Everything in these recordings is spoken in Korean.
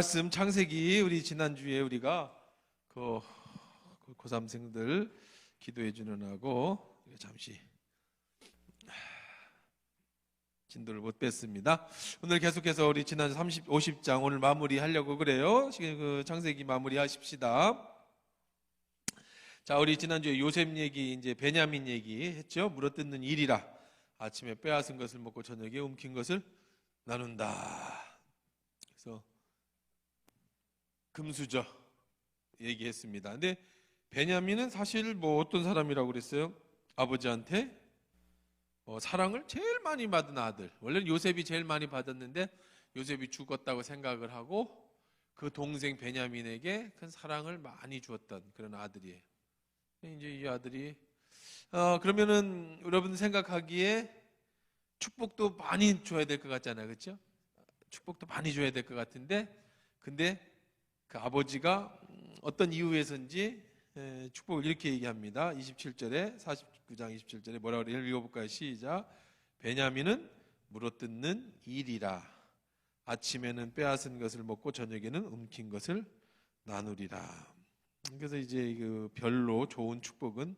말씀 창세기 우리 지난주에 우리가 고3생들 기도해 주는 하고 잠시 진도를 못 뺐습니다. 오늘 계속해서 우리 지난 50장 오늘 마무리하려고 그래요. 지금 창세기 마무리 하십시다. 자, 우리 지난주에 요셉 얘기, 이제 베냐민 얘기 했죠. 물어뜯는 일이라. 아침에 빼앗은 것을 먹고 저녁에 움킨 것을 나눈다. 그래서 금수저 얘기했습니다. 근데 베냐민은 사실 어떤 사람이라고 그랬어요? 아버지한테 사랑을 제일 많이 받은 아들. 원래는 요셉이 제일 많이 받았는데 요셉이 죽었다고 생각을 하고 그 동생 베냐민에게 큰 사랑을 많이 주었던 그런 아들이에요. 이제 이 아들이 그러면은 여러분 생각하기에 축복도 많이 줘야 될 것 같잖아요, 그렇죠? 축복도 많이 줘야 될 것 같은데, 근데 그 아버지가 어떤 이유에서인지 축복을 이렇게 얘기합니다. 27절에 49장 27절에 뭐라고 그래요? 읽어볼까요? 시작. 베냐민은 물어뜯는 일이라. 아침에는 빼앗은 것을 먹고 저녁에는 움킨 것을 나누리라. 그래서 이제 그 별로 좋은 축복은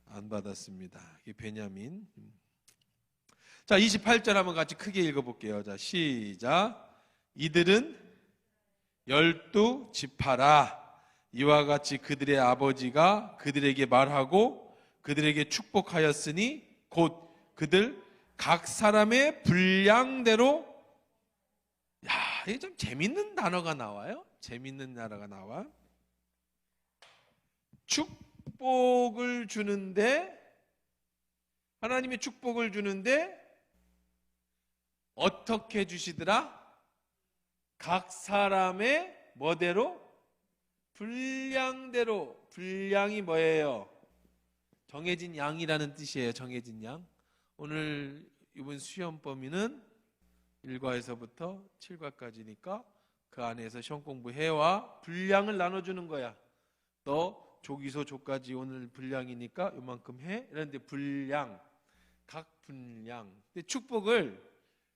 안 받았습니다. 이 베냐민. 자, 28절 한번 같이 크게 읽어볼게요. 자, 시작. 이들은 12지파라. 이와 같이 그들의 아버지가 그들에게 말하고 그들에게 축복하였으니 곧 그들 각 사람의 분량대로. 야, 이게 좀 재밌는 단어가 나와요. 재밌는 단어가 나와. 축복을 주는데, 하나님이 축복을 주는데 어떻게 주시더라? 각 사람의 뭐대로? 분량대로. 분량이 뭐예요? 정해진 양이라는 뜻이에요. 정해진 양. 오늘 이번 시험 범위는 1과에서부터 7과까지니까 그 안에서 시험 공부해와 분량을 나눠주는 거야. 너 조기소 조까지 오늘 분량이니까 요만큼 해. 이런데 분량, 각 분량. 근데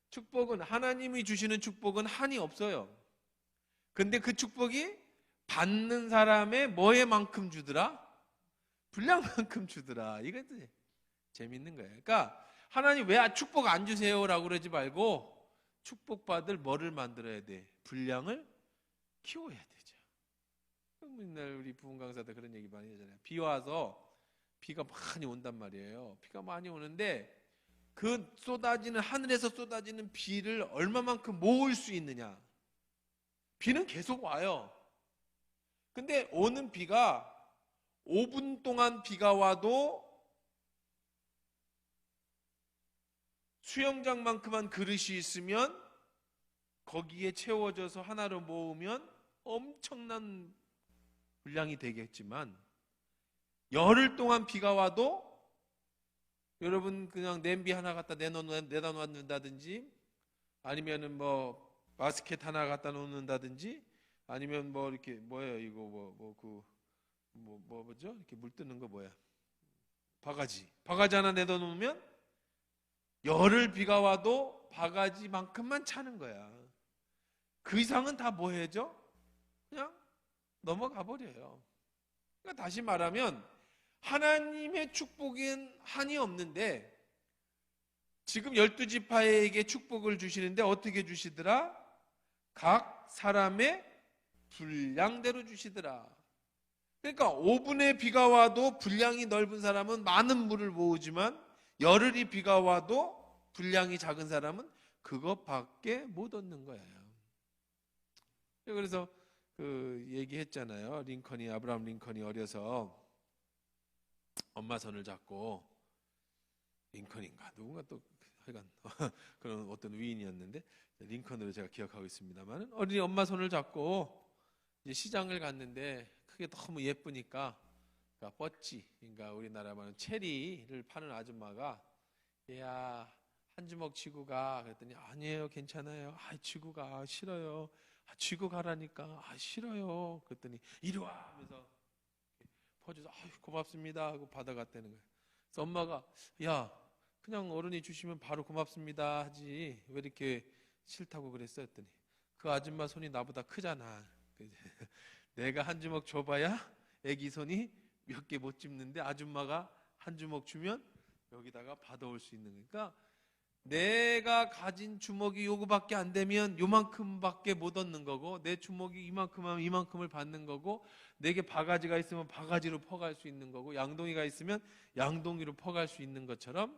축복은 하나님이 주시는 축복은 한이 없어요. 근데 그 축복이 받는 사람의 뭐에 만큼 주더라? 분량만큼 주더라. 이게 재밌는 거예요. 그러니까 하나님 왜 축복 안 주세요라고 그러지 말고 축복받을 뭐를 만들어야 돼? 분량을 키워야 되죠. 맨날 우리 부흥 강사들 그런 얘기 많이 하잖아요. 비 와서 비가 많이 온단 말이에요. 비가 많이 오는데 그 하늘에서 쏟아지는 비를 얼마만큼 모을 수 있느냐. 비는 계속 와요. 근데 오는 비가 5분 동안 비가 와도 수영장만큼만 그릇이 있으면 거기에 채워져서 하나로 모으면 엄청난 분량이 되겠지만, 열흘 동안 비가 와도 여러분 그냥 냄비 하나 갖다 내다 놓는다든지, 아니면은 바스켓 하나 갖다 놓는다든지, 아니면 이렇게 뭐예요 이거 뭐죠? 이렇게 물 뜨는 거 뭐야? 바가지 하나 내다 놓으면 열흘 비가 와도 바가지만큼만 차는 거야. 그 이상은 다 뭐 해죠? 그냥 넘어가 버려요. 그러니까 다시 말하면 하나님의 축복엔 한이 없는데, 지금 12지파에게 축복을 주시는데 어떻게 주시더라? 각 사람의 분량대로 주시더라. 그러니까 5분의 비가 와도 분량이 넓은 사람은 많은 물을 모으지만, 열흘이 비가 와도 분량이 작은 사람은 그것밖에 못 얻는 거예요. 그래서 그 얘기했잖아요. 아브라함 링컨이 어려서 엄마 손을 잡고, 링컨인가 누군가 또 하여간 그런 어떤 위인이었는데 링컨으로 제가 기억하고 있습니다만, 어린이 엄마 손을 잡고 이제 시장을 갔는데 그게 너무 예쁘니까, 그러니까 뻗지, 그러니까 우리나라 말은 체리를 파는 아줌마가 얘야 한 주먹 쥐고 가 그랬더니 아니에요 괜찮아요. 쥐고 가 싫어요. 쥐고 가라니까. 싫어요. 그랬더니 이리 와 하면서 퍼줘서 고맙습니다 하고 받아갔다는 거예요. 그래서 엄마가 야 그냥 어른이 주시면 바로 고맙습니다 하지 왜 이렇게 싫다고 그랬어 했더니 그 아줌마 손이 나보다 크잖아. 내가 한 주먹 줘봐야 애기 손이 몇 개 못 집는데 아줌마가 한 주먹 주면 여기다가 받아올 수 있는 거니까 내가 가진 주먹이 요거밖에 안 되면 요만큼밖에 못 얻는 거고 내 주먹이 이만큼 하면 이만큼을 받는 거고 내게 바가지가 있으면 바가지로 퍼갈 수 있는 거고 양동이가 있으면 양동이로 퍼갈 수 있는 것처럼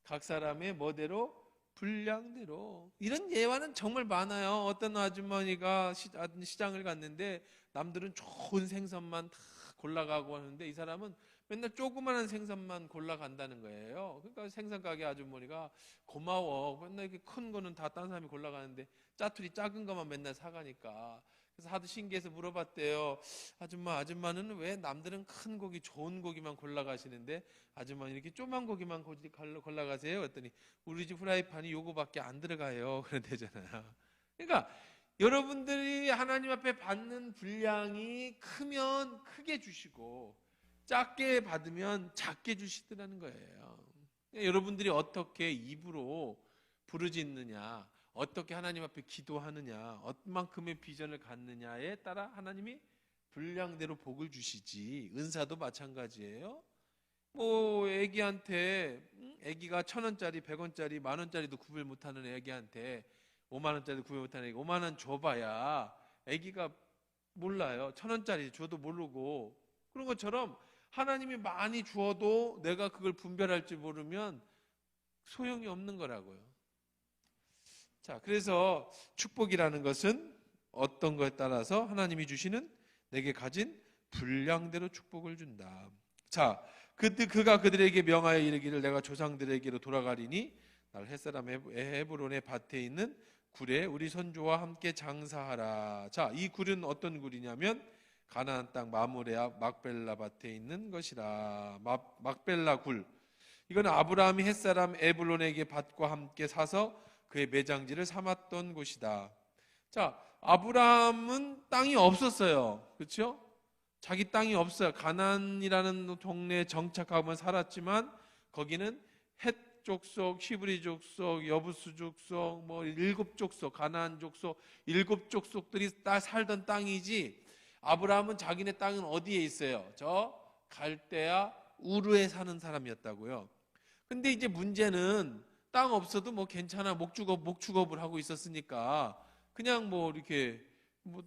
각 사람의 뭐대로 분량대로 이런 예화는 정말 많아요. 어떤 아주머니가 시장을 갔는데 남들은 좋은 생선만 다 골라가고 하는데 이 사람은 맨날 조그마한 생선만 골라간다는 거예요. 그러니까 생선 가게 아주머니가 고마워. 맨날 이렇게 큰 거는 다 딴 사람이 골라가는데 짜투리 작은 것만 맨날 사가니까. 그래서 하도 신기해서 물어봤대요. 아줌마는 왜 남들은 큰 고기, 좋은 고기만 골라가시는데 아줌마는 이렇게 조그만 고기만 골라가세요? 그랬더니 우리 집 후라이팬이 요거밖에 안 들어가요. 그런대잖아요. 그러니까 여러분들이 하나님 앞에 받는 분량이 크면 크게 주시고 작게 받으면 작게 주시더라는 거예요. 여러분들이 어떻게 입으로 부르짖느냐, 어떻게 하나님 앞에 기도하느냐, 얼만큼의 비전을 갖느냐에 따라 하나님이 분량대로 복을 주시지. 은사도 마찬가지예요. 뭐 애기한테 애기가 1,000원짜리, 100원짜리, 10,000원짜리도 구별 못하는 애기한테 50,000원짜리도 구별 못하는 애기 50,000원 줘봐야 애기가 몰라요. 1,000원짜리 줘도 모르고. 그런 것처럼 하나님이 많이 주어도 내가 그걸 분별할 줄 모르면 소용이 없는 거라고요. 자, 그래서 축복이라는 것은 어떤 것에 따라서 하나님이 주시는 내게 가진 분량대로 축복을 준다. 자, 그가 그들에게 명하여 이르기를 내가 조상들에게로 돌아가리니 날 햇사람 헤브론의 밭에 있는 굴에 우리 선조와 함께 장사하라. 자, 이 굴은 어떤 굴이냐면 가나안 땅 마므레 앞 막벨라 밭에 있는 것이라. 막벨라 굴. 이건 아브라함이 햇사람 에불론에게 밭과 함께 사서 그의 매장지를 삼았던 곳이다. 자, 아브라함은 땅이 없었어요. 그렇죠? 자기 땅이 없어요. 가나안이라는 동네에 정착하고 살았지만 거기는 헷 족속, 히브리 족속, 여부수 족속, 뭐 7족속, 가나안 족속, 7족속들이 다 살던 땅이지. 아브라함은 자기네 땅은 어디에 있어요? 저 갈대아 우르에 사는 사람이었다고요. 근데 이제 문제는 땅 없어도 뭐 괜찮아. 목축업을 하고 있었으니까 그냥 뭐 이렇게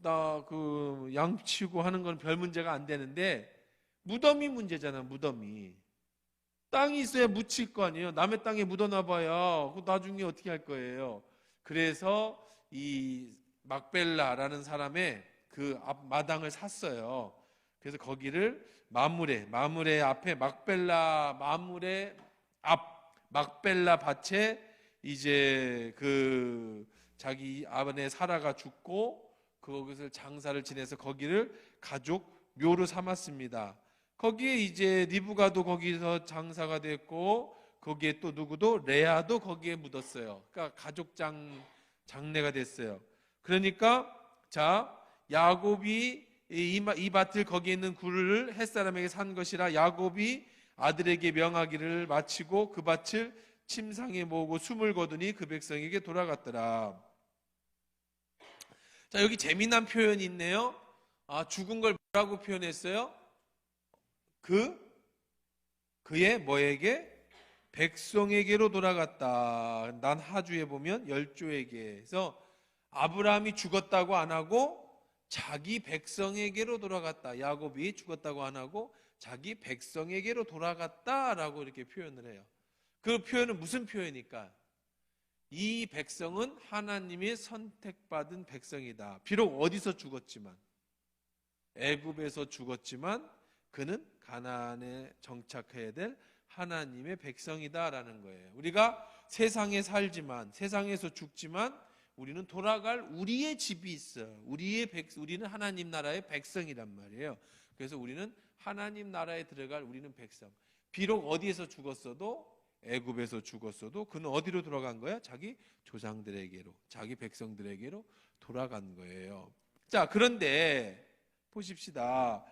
나 그 양치고 하는 건 별 문제가 안 되는데 무덤이 문제잖아. 무덤이. 땅이 있어야 묻힐 거 아니에요. 남의 땅에 묻어놔봐야 그 나중에 어떻게 할 거예요. 그래서 이 막벨라라는 사람의 그 앞 마당을 샀어요. 그래서 거기를 마므레 앞에 마므레 앞 막벨라 밭에 이제 그 자기 아내 사라가 죽고 그것을 장사를 지내서 거기를 가족 묘로 삼았습니다. 거기에 이제 리브가도 거기서 장사가 됐고 거기에 또 누구도 레아도 거기에 묻었어요. 그러니까 가족 장례가 됐어요. 그러니까 자 야곱이 이 밭을 거기에 있는 굴을 햇사람에게 산 것이라 야곱이 아들에게 명하기를 마치고 그 밭을 침상에 모으고 숨을 거두니 그 백성에게 돌아갔더라. 자, 여기 재미난 표현이 있네요. 죽은 걸 뭐라고 표현했어요? 그의 뭐에게? 백성에게로 돌아갔다. 난 하주에 보면 10조에게에서 아브라함이 죽었다고 안 하고 자기 백성에게로 돌아갔다. 야곱이 죽었다고 안 하고 자기 백성에게로 돌아갔다라고 이렇게 표현을 해요. 그 표현은 무슨 표현일까? 이 백성은 하나님의 선택받은 백성이다. 비록 어디서 죽었지만 애굽에서 죽었지만 그는 가나안에 정착해야 될 하나님의 백성이다라는 거예요. 우리가 세상에 살지만 세상에서 죽지만 우리는 돌아갈 우리의 집이 있어요. 우리는 하나님 나라의 백성이란 말이에요. 그래서 우리는 하나님 나라에 들어갈 우리는 백성. 비록 어디에서 죽었어도 애굽에서 죽었어도 그는 어디로 돌아간 거야? 자기 조상들에게로, 자기 백성들에게로 돌아간 거예요. 자, 그런데 보십시다.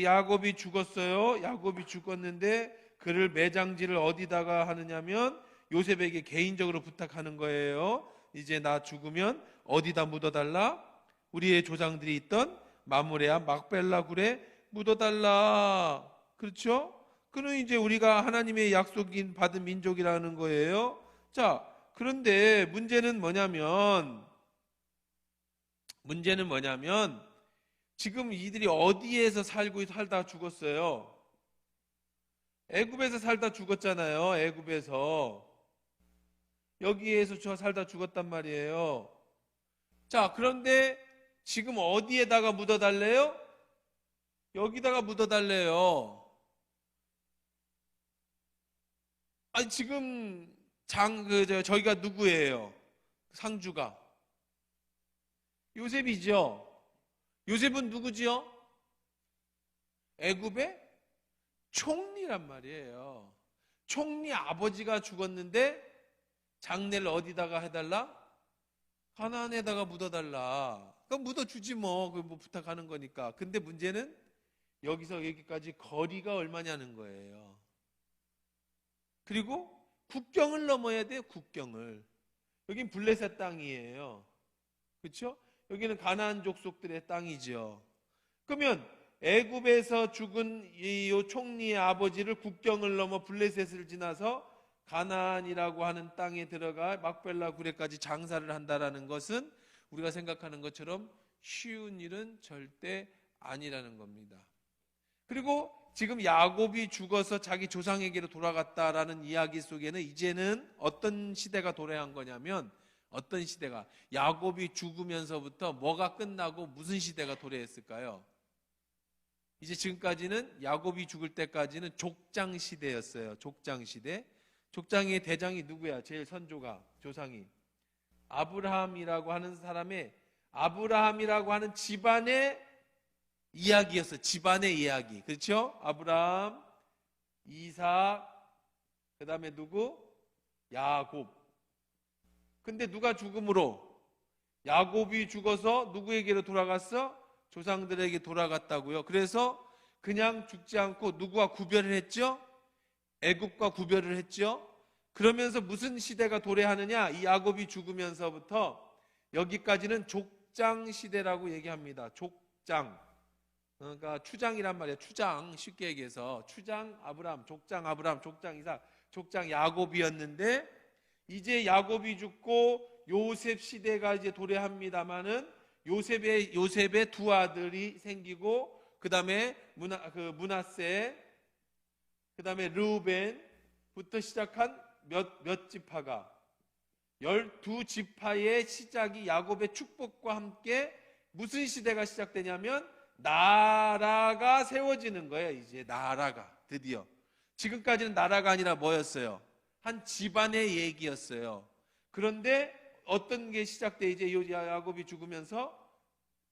야곱이 죽었어요. 야곱이 죽었는데 그를 매장지를 어디다가 하느냐면 요셉에게 개인적으로 부탁하는 거예요. 이제 나 죽으면 어디다 묻어달라? 우리의 조상들이 있던 마므레와 막벨라 굴에 묻어달라. 그렇죠? 그는 이제 우리가 하나님의 약속인 받은 민족이라는 거예요. 자, 그런데 문제는 뭐냐면 지금 이들이 어디에서 살다 죽었어요? 애굽에서 살다 죽었잖아요. 애굽에서. 여기에서 살다 죽었단 말이에요. 자, 그런데 지금 어디에다가 묻어달래요? 여기다가 묻어달래요. 아니, 지금 저희가 누구예요? 상주가 요셉이죠. 요셉은 누구지요? 애굽의 총리란 말이에요. 총리 아버지가 죽었는데 장례를 어디다가 해달라? 가나안에다가 묻어달라. 그럼 묻어주지 뭐. 그 뭐 부탁하는 거니까. 근데 문제는 여기서 여기까지 거리가 얼마냐는 거예요. 그리고 국경을 넘어야 돼요. 국경을. 여긴 블레셋 땅이에요. 그렇죠? 여기는 가나안 족속들의 땅이죠. 그러면 애굽에서 죽은 이 총리의 아버지를 국경을 넘어 블레셋을 지나서 가나안이라고 하는 땅에 들어가 막벨라 굴에까지 장사를 한다라는 것은 우리가 생각하는 것처럼 쉬운 일은 절대 아니라는 겁니다. 그리고 지금 야곱이 죽어서 자기 조상에게로 돌아갔다라는 이야기 속에는 이제는 어떤 시대가 도래한 거냐면, 어떤 시대가, 야곱이 죽으면서부터 뭐가 끝나고 무슨 시대가 도래했을까요? 이제 지금까지는 야곱이 죽을 때까지는 족장 시대였어요. 족장 시대. 족장의 대장이 누구야? 제일 선조가, 조상이 아브라함이라고 하는 사람의, 아브라함이라고 하는 집안의 이야기였어요. 집안의 이야기. 그렇죠? 아브라함, 이삭, 그 다음에 누구? 야곱. 근데 누가 죽음으로? 야곱이 죽어서 누구에게로 돌아갔어? 조상들에게 돌아갔다고요. 그래서 그냥 죽지 않고 누구와 구별을 했죠? 애굽과 구별을 했죠. 그러면서 무슨 시대가 도래하느냐? 이 야곱이 죽으면서부터 여기까지는 족장 시대라고 얘기합니다. 족장. 그러니까 추장이란 말이에요. 추장, 쉽게 얘기해서 추장 아브라함, 족장 이삭, 족장 야곱이었는데 이제 야곱이 죽고 요셉 시대가 이제 도래합니다마는 요셉의 두 아들이 생기고 그 다음에 므낫세, 그 다음에 르우벤부터 시작한 몇 지파가 12지파의 시작이 야곱의 축복과 함께 무슨 시대가 시작되냐면 나라가 세워지는 거예요. 이제 나라가 드디어. 지금까지는 나라가 아니라 뭐였어요? 한 집안의 얘기였어요. 그런데 어떤 게 시작돼? 이제 야곱이 죽으면서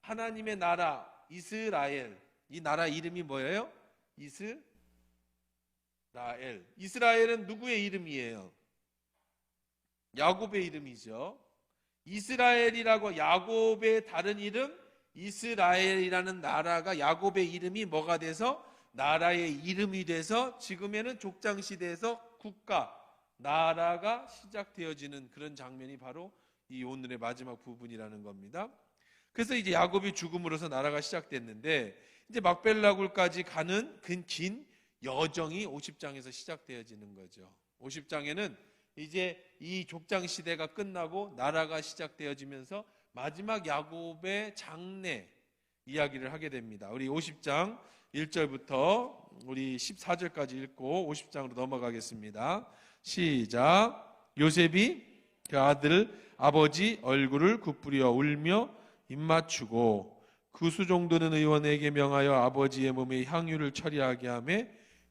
하나님의 나라 이스라엘, 이 나라 이름이 뭐예요? 이스라엘. 이스라엘은 누구의 이름이에요? 야곱의 이름이죠. 이스라엘이라고, 야곱의 다른 이름 이스라엘이라는 나라가 야곱의 이름이 뭐가 돼서 나라의 이름이 돼서 지금에는 족장시대에서 국가, 나라가 시작되어지는 그런 장면이 바로 이 오늘의 마지막 부분이라는 겁니다. 그래서 이제 야곱이 죽음으로써 나라가 시작됐는데 이제 막벨라굴까지 가는 긴 여정이 50장에서 시작되어지는 거죠. 50장에는 이제 이 족장 시대가 끝나고 나라가 시작되어지면서 마지막 야곱의 장례 이야기를 하게 됩니다. 우리 50장 1절부터 우리 14절까지 읽고 50장으로 넘어가겠습니다. 시작. 요셉이 그 아들 아버지 얼굴을 굽부려 울며 입맞추고 그 수 정도는 의원에게 명하여 아버지의 몸에 향유를 처리하게 하며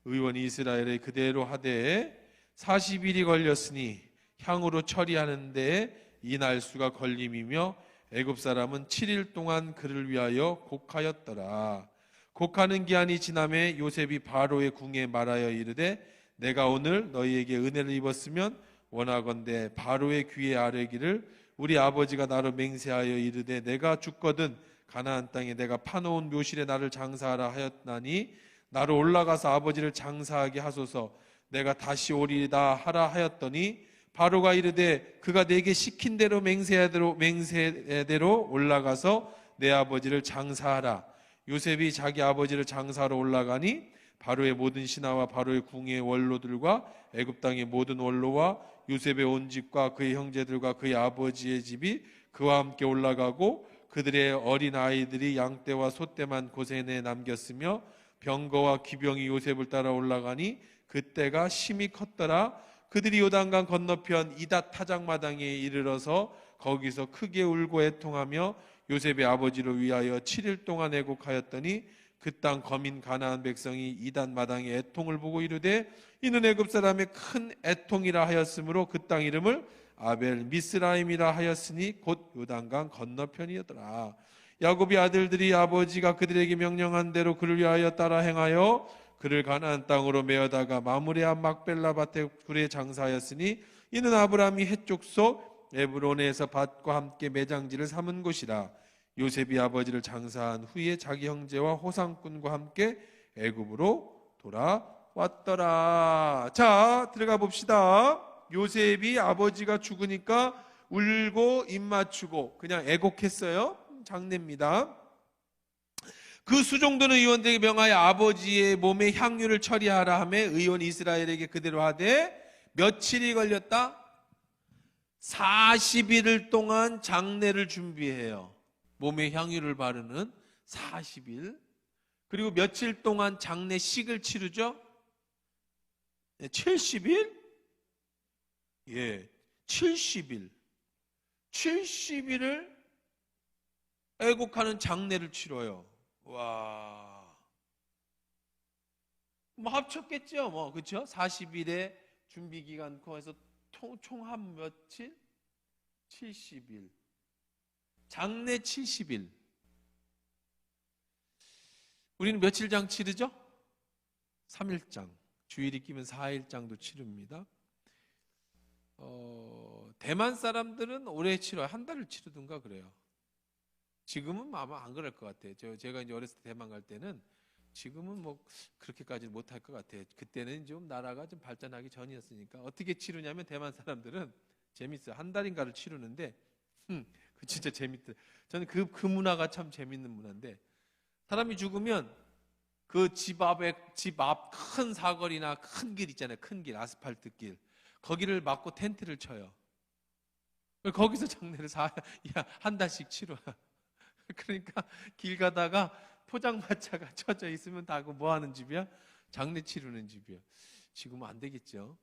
의원이 이스라엘에 그대로 하되 40일이 걸렸으니 향으로 처리하는데 이 날수가 걸림이며 애굽 사람은 7일 동안 그를 위하여 곡하였더라. 곡하는 기한이 지남에 요셉이 바로의 궁에 말하여 이르되 내가 오늘 너희에게 은혜를 입었으면 원하건대 바로의 귀에 아뢰기를 우리 아버지가 나로 맹세하여 이르되 내가 죽거든 가나안 땅에 내가 파놓은 묘실에 나를 장사하라 하였나니 나로 올라가서 아버지를 장사하게 하소서. 내가 다시 오리다 하라 하였더니 바로가 이르되 그가 내게 시킨 대로 맹세대로 올라가서 내 아버지를 장사하라. 요셉이 자기 아버지를 장사하러 올라가니 바로의 모든 신하와 바로의 궁의 원로들과 애굽 땅의 모든 원로와 요셉의 온 집과 그의 형제들과 그의 아버지의 집이 그와 함께 올라가고 그들의 어린 아이들이 양떼와 소떼만 고센에 남겼으며 병거와 기병이 요셉을 따라 올라가니 그때가 심히 컸더라. 그들이 요단강 건너편 이닷 타작마당에 이르러서 거기서 크게 울고 애통하며 요셉의 아버지를 위하여 7일 동안 애곡하였더니 그 땅 거민 가나안 백성이 이닷 마당에 애통을 보고 이르되 이는 애굽 사람의 큰 애통이라 하였으므로 그 땅 이름을 아벨 미스라임이라 하였으니 곧 요단강 건너편이었더라. 야곱의 아들들이 아버지가 그들에게 명령한 대로 그를 위하여 따라 행하여 그를 가나안 땅으로 메어다가 마므레아 막벨라 밭에 굴에 장사하였으니 이는 아브라함이 해쪽 속 에브론에서 밭과 함께 매장지를 삼은 곳이라. 요셉이 아버지를 장사한 후에 자기 형제와 호상꾼과 함께 애굽으로 돌아왔더라. 자, 들어가 봅시다. 요셉이 아버지가 죽으니까 울고 입 맞추고 그냥 애곡했어요. 장례입니다. 그 수종도는 의원들에게 명하여 아버지의 몸에 향유를 처리하라 하며 의원 이스라엘에게 그대로 하되 며칠이 걸렸다? 40일 동안 장례를 준비해요. 몸에 향유를 바르는 40일. 그리고 며칠 동안 장례식을 치르죠? 70일? 예, 70일. 70일을 애곡하는 장례를 치러요. 와. 뭐 합쳤겠죠, 뭐. 그렇죠? 40일의 준비 기간 해서 총 한 며칠? 70일. 장례 70일. 우리는 며칠장 치르죠? 3일장. 주일이 끼면 4일장도 치릅니다. 대만 사람들은 오래 치러요. 한 달을 치르든가 그래요. 지금은 아마 안 그럴 것 같아요. 제가 이제 어렸을 때 대만 갈 때는 지금은 뭐 그렇게까지는 못할 것 같아요. 그때는 좀 나라가 좀 발전하기 전이었으니까. 어떻게 치르냐면 대만 사람들은 재밌어요. 한 달인가를 치르는데 그 진짜 재밌대. 저는 그 문화가 참 재밌는 문화인데 사람이 죽으면 그 집 앞 큰 사거리나 큰 길 있잖아요. 큰 길, 아스팔트 길. 거기를 막고 텐트를 쳐요. 거기서 장례를 한 달씩 치러. 그러니까 길 가다가 포장마차가 쳐져 있으면 다 뭐 하는 집이야? 장례 치르는 집이야. 지금은 안 되겠죠.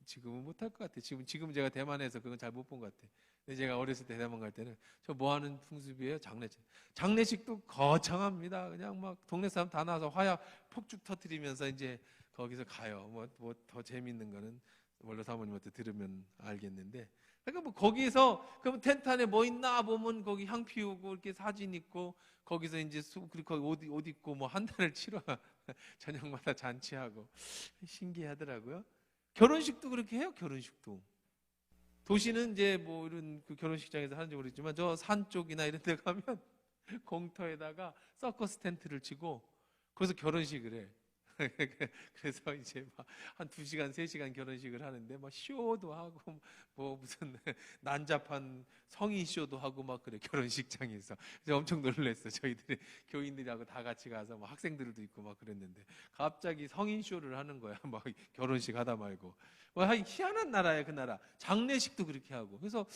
지금은 못할 것 같아. 지금 제가 대만에서 그건 잘 못 본 것 같아. 근데 제가 어렸을 때 대만 갈 때는 저 뭐 하는 풍습이에요? 장례식. 장례식도 거창합니다. 그냥 막 동네 사람 다 나와서 화약 폭죽 터뜨리면서 이제 거기서 가요. 뭐 더 재밌는 거는 원로 사모님한테 들으면 알겠는데. 그러니까 뭐 거기에서 그럼 텐트 안에 뭐 있나 보면 거기 향 피우고 이렇게 사진 있고 거기서 이제 그리고 옷 입고 뭐 한 달을 치러 저녁마다 잔치하고 신기하더라고요. 결혼식도 그렇게 해요. 결혼식도. 도시는 이제 뭐 이런 그 결혼식장에서 하는지 모르겠지만 저 산 쪽이나 이런 데 가면 공터에다가 서커스 텐트를 치고 거기서 결혼식을 해. 그래서 이제 막 한 2시간, 3시간 결혼식을 하는데 막 쇼도 하고 뭐 무슨 난잡한 성인 쇼도 하고 막 그래 결혼식장에서. 그래서 엄청 놀랐어. 저희들이 교인들하고 다 같이 가서 막 학생들도 있고 막 그랬는데 갑자기 성인 쇼를 하는 거야. 막 결혼식 하다 말고. 뭐 희한한 나라야 그 나라. 장례식도 그렇게 하고. 그래서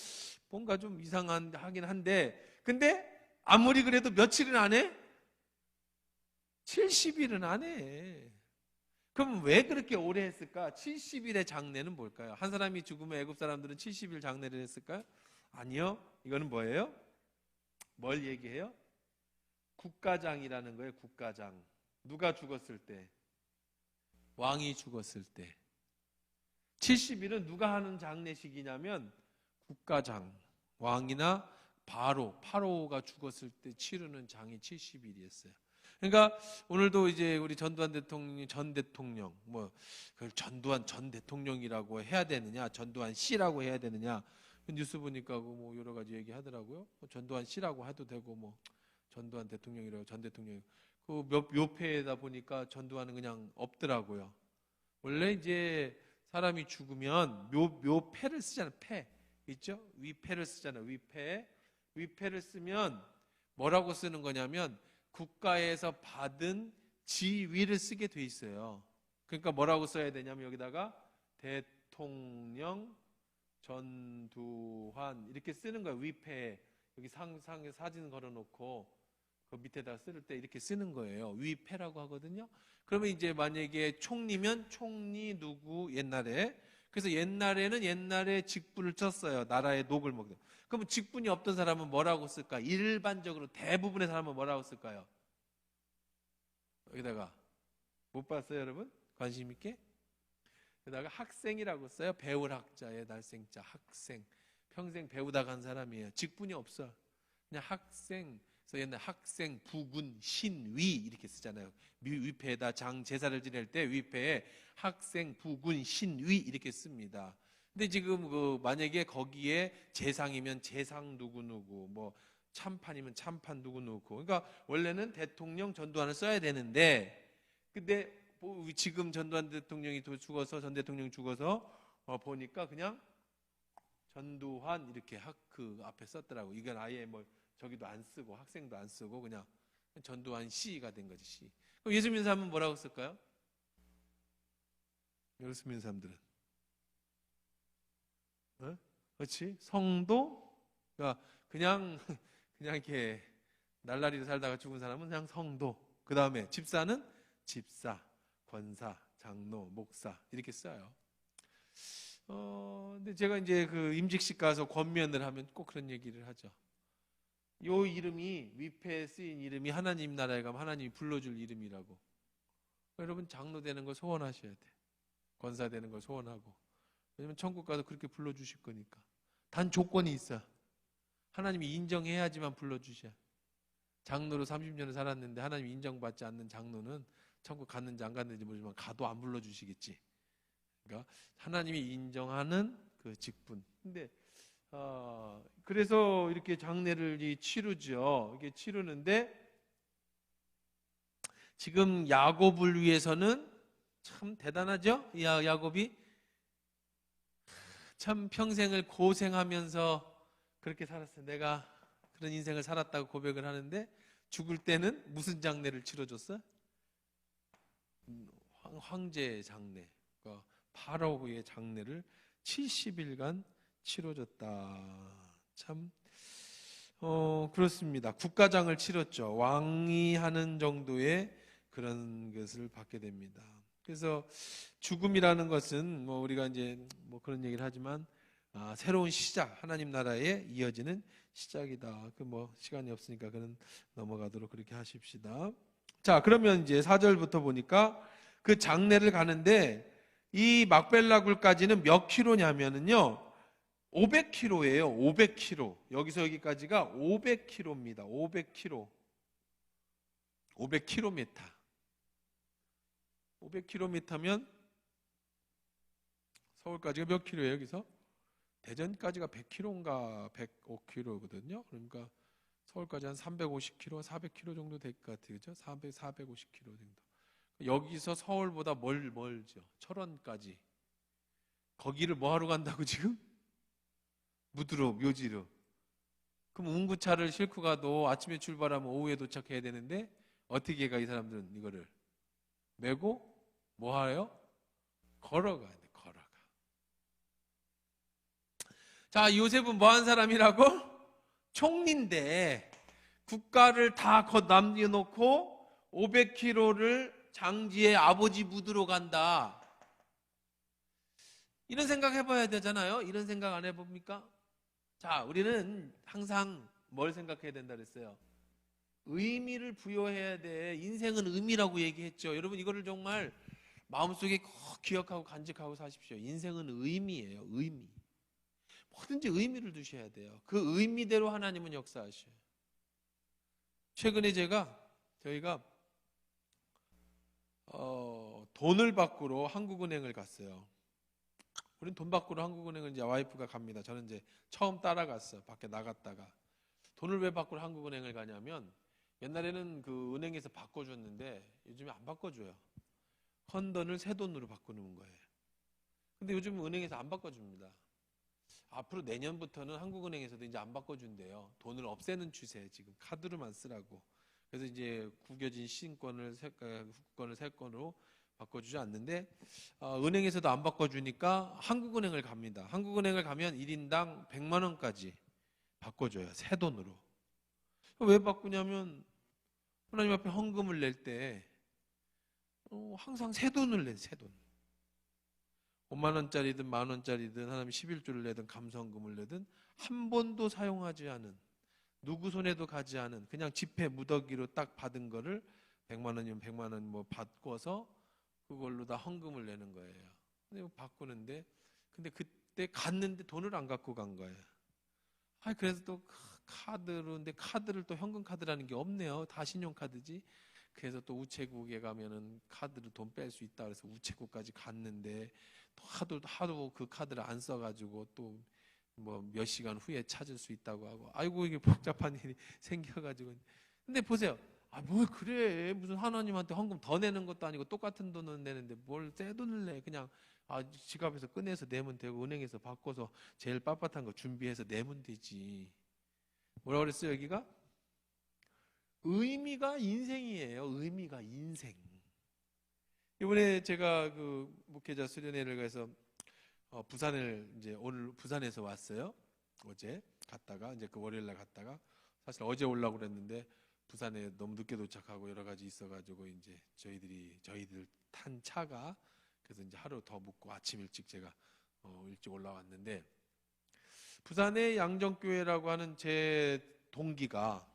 뭔가 좀 이상하긴 한데 근데 아무리 그래도 며칠은 안 해? 70일은 안 해. 그럼 왜 그렇게 오래 했을까? 70일의 장례는 뭘까요? 한 사람이 죽으면 애굽 사람들은 70일 장례를 했을까요? 아니요. 이거는 뭐예요? 뭘 얘기해요? 국가장이라는 거예요. 국가장. 누가 죽었을 때? 왕이 죽었을 때. 70일은 누가 하는 장례식이냐면 국가장. 왕이나 파로가 죽었을 때 치르는 장이 70일이었어요. 그러니까 오늘도 이제 우리 전두환 대통령, 전 대통령, 뭐 그걸 전두환 전 대통령이라고 해야 되느냐, 전두환 씨라고 해야 되느냐, 뉴스 보니까 뭐 여러 가지 얘기하더라고요. 전두환 씨라고 해도 되고, 뭐 전두환 대통령이라고 전 대통령. 그 묘패에다 보니까 전두환은 그냥 없더라고요. 원래 이제 사람이 죽으면 묘패를 쓰잖아요. 패 있죠? 위패를 쓰잖아요. 위패를 쓰면 뭐라고 쓰는 거냐면 국가에서 받은 지위를 쓰게 돼 있어요. 그러니까 뭐라고 써야 되냐면 여기다가 대통령 전두환 이렇게 쓰는 거예요. 위패 여기 상에 사진 걸어놓고 그 밑에다 쓸 때 이렇게 쓰는 거예요. 위패라고 하거든요. 그러면 이제 만약에 총리면 총리 누구 옛날에 그래서 옛날에 직분을 쳤어요. 나라의 녹을 먹는. 그러면 직분이 없던 사람은 뭐라고 쓸까? 일반적으로 대부분의 사람은 뭐라고 쓸까요? 여기다가 못 봤어요, 여러분? 관심 있게? 여기다가 학생이라고 써요. 배울 학자의 날생자 학생. 평생 배우다 간 사람이에요. 직분이 없어. 그냥 학생. 그래서 옛날 학생, 부군, 신위 이렇게 쓰잖아요. 위패에다 장 제사를 지낼 때 위패에 학생, 부군, 신위 이렇게 씁니다. 근데 지금 만약에 거기에 재상이면 재상 누구누구, 뭐 참판이면 참판 누구누구. 그러니까 원래는 대통령 전두환을 써야 되는데, 근데 지금 전두환 대통령이 죽어서 전 대통령이 죽어서 보니까 그냥 전두환 이렇게 그 앞에 썼더라고. 이건 아예 뭐 저기도 안 쓰고 학생도 안 쓰고 그냥 전두환 씨가 된 거지. 씨. 그럼 예수 믿는 사람은 뭐라고 쓸까요? 예수 믿는 사람들은 그렇지? 성도. 그러니까 그냥 이렇게 날라리로 살다가 죽은 사람은 그냥 성도. 그 다음에 집사는 집사, 권사, 장로, 목사 이렇게 써요. 근데 제가 이제 그 임직식 가서 권면을 하면 꼭 그런 얘기를 하죠. 요 이름이 위패에 쓰인 이름이 하나님 나라에 가면 하나님이 불러줄 이름이라고. 여러분 장로 되는 걸 소원하셔야 돼. 권사 되는 걸 소원하고. 왜냐면 천국 가서 그렇게 불러주실 거니까. 단 조건이 있어. 하나님이 인정해야지만 불러주셔. 장로로 30년을 살았는데 하나님이 인정받지 않는 장로는 천국 갔는지 안 갔는지 모르지만 가도 안 불러주시겠지. 그러니까 하나님이 인정하는 그 직분. 근데 그래서 이렇게 장례를 치르죠. 이게 치르는데 지금 야곱을 위해서는 참 대단하죠. 야곱이 참 평생을 고생하면서 그렇게 살았어요. 내가 그런 인생을 살았다고 고백을 하는데 죽을 때는 무슨 장례를 치러줬어? 황제 장례. 그러니까 파라오의 장례를 70일간 치러줬다. 참 그렇습니다. 국가장을 치렀죠. 왕이 하는 정도의 그런 것을 받게 됩니다. 그래서 죽음이라는 것은 뭐 우리가 이제 뭐 그런 얘기를 하지만 새로운 시작, 하나님 나라에 이어지는 시작이다. 그 뭐 시간이 없으니까 그는 넘어가도록 그렇게 하십시다. 자, 그러면 이제 4절부터 보니까 그 장례를 가는데 이 막벨라 굴까지는 몇 킬로냐면은요 500km예요. 500km. 여기서 여기까지가 500km입니다. 500km. 500km. 500km면 서울까지가 몇 킬로예요, 여기서? 대전까지가 100km인가 105km거든요. 그러니까 서울까지 한 350km, 400km 정도 될 것 같아요. 그죠? 450km 정도. 여기서 서울보다 멀죠. 철원까지. 거기를 뭐 하러 간다고 지금? 무드로, 묘지로. 그럼 운구차를 싣고 가도 아침에 출발하면 오후에 도착해야 되는데 어떻게 가 이 사람들은 이거를 메고 뭐 해요? 걸어가야 돼. 걸어가. 자, 요셉은 뭐 한 사람이라고? 총리인데 국가를 다 남겨놓고 500km를 장지의 아버지 무드로 간다. 이런 생각 해봐야 되잖아요. 이런 생각 안 해봅니까? 자, 우리는 항상 뭘 생각해야 된다 그랬어요? 의미를 부여해야 돼. 인생은 의미라고 얘기했죠. 여러분 이거를 정말 마음속에 꼭 기억하고 간직하고 사십시오. 인생은 의미예요. 의미. 뭐든지 의미를 두셔야 돼요. 그 의미대로 하나님은 역사하셔요. 최근에 저희가 돈을 받고로 한국은행을 갔어요. 우린 돈 받고로 한국은행을 이제 와이프가 갑니다. 저는 이제 처음 따라갔어요. 밖에 나갔다가. 돈을 왜 받고로 한국은행을 가냐면 옛날에는 그 은행에서 바꿔줬는데 요즘에 안 바꿔줘요. 헌돈을 새 돈으로 바꾸는 거예요. 근데 요즘 은행에서 안 바꿔줍니다. 앞으로 내년부터는 한국은행에서도 이제 안 바꿔준대요. 돈을 없애는 추세, 지금 카드로만 쓰라고. 그래서 이제 구겨진 후권을 새 건으로 바꿔주지 않는데, 은행에서도 안 바꿔주니까 한국은행을 갑니다. 한국은행을 가면 1인당 100만 원까지 바꿔줘요. 새 돈으로. 왜 바꾸냐면 하나님 앞에 헌금을 낼 때 항상 새 돈을 내, 새 돈. 5만 원짜리든 만 원짜리든 하나님 11조를 내든 감사헌금을 내든 한 번도 사용하지 않은, 누구 손에도 가지 않은 그냥 지폐 무더기로 딱 받은 거를 100만 원이면 100만 원 뭐 바꿔서 그걸로 다 헌금을 내는 거예요. 근데 바꾸는데, 근데 그때 갔는데 돈을 안 갖고 간 거예요. 그래서 또 카드로, 근데 카드를 또 현금 카드라는 게 없네요. 다 신용카드지. 그래서 또 우체국에 가면은 카드로 돈 뺄 수 있다 그래서 우체국까지 갔는데 또 하도 그 카드를 안 써가지고 또 뭐 몇 시간 후에 찾을 수 있다고 하고, 아이고 이게 복잡한 일이 생겨가지고. 근데 보세요. 뭘 그래, 무슨 하나님한테 헌금 더 내는 것도 아니고 똑같은 돈을 내는데 뭘 새 돈을 내. 그냥 지갑에서 꺼내서 내면 되고 은행에서 바꿔서 제일 빳빳한 거 준비해서 내면 되지. 뭐라 그랬어요 여기가? 의미가 인생이에요. 의미가 인생. 이번에 제가 그 목회자 수련회를 가서 부산을 이제 오늘 부산에서 왔어요. 어제 갔다가 이제 그 월요일 날 갔다가 사실 어제 오려고 그랬는데 부산에 너무 늦게 도착하고 여러 가지 있어가지고 이제 저희들 탄 차가, 그래서 이제 하루 더 묵고 아침 일찍 제가 일찍 올라왔는데, 부산의 양정교회라고 하는 제 동기가